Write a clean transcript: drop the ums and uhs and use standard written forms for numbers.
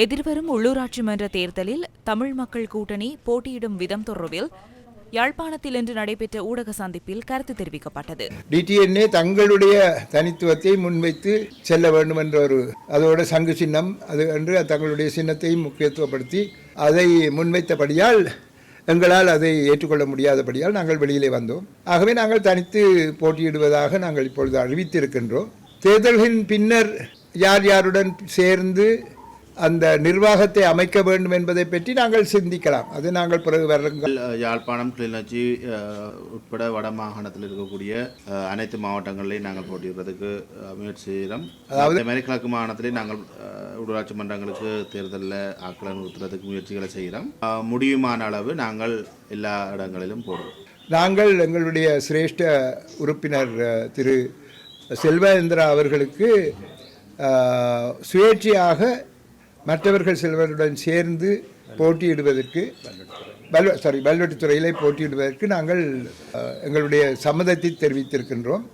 எதிர்வரும் உள்ளூராட்சி மன்ற தேர்தலில் தமிழ் மக்கள் கூட்டணி போட்டியிடும் விதம் தொடர்பில் யாழ்ப்பாணத்தில் இன்று நடைபெற்ற ஊடக சந்திப்பில் கருத்து தெரிவிக்கப்பட்டது. டிடிஎன்ஏ தங்களுடைய தனித்துவத்தை முன்வைத்து செல்ல வேண்டும் என்ற அதோட சங்கு சின்னம் அது என்று தங்களுடைய சின்னத்தையும் முக்கியத்துவப்படுத்தி அதை முன்வைத்தபடியால் எங்களால் அதை ஏற்றுக்கொள்ள முடியாதபடியால் நாங்கள் வெளியிலே வந்தோம். ஆகவே நாங்கள் தனித்து போட்டியிடுவதாக நாங்கள் இப்பொழுது அறிவித்திருக்கின்றோம். தேர்தல்களின் பின்னர் யார் யாருடன் சேர்ந்து அந்த நிர்வாகத்தை அமைக்க வேண்டும் என்பதை பற்றி நாங்கள் சிந்திக்கலாம். அது நாங்கள் பிறகு வருங்கள். யாழ்ப்பாணம், கிளிநொச்சி உட்பட வட மாகாணத்தில் இருக்கக்கூடிய அனைத்து மாவட்டங்களிலையும் நாங்கள் போட்டியிடுறதுக்கு முயற்சி செய்கிறோம். அதாவது மேற்கிழக்கு மாகாணத்திலே நாங்கள் உள்ளூராட்சி மன்றங்களுக்கு தேர்தலில் ஆக்களை நிறுத்துறதுக்கு முயற்சிகளை செய்கிறோம். முடியுமான அளவு நாங்கள் எல்லா இடங்களிலும் போடுறோம். நாங்கள் எங்களுடைய சிரேஷ்ட உறுப்பினர் திரு செல்வேந்திரா அவர்களுக்கு சுயேட்சையாக மற்றவர்கள் சிலவருடன் சேர்ந்து போட்டியிடுவதற்கு பல்வெட்டுத்துறையிலே போட்டியிடுவதற்கு நாங்கள் எங்களுடைய சம்மதத்தை தெரிவித்திருக்கின்றோம்.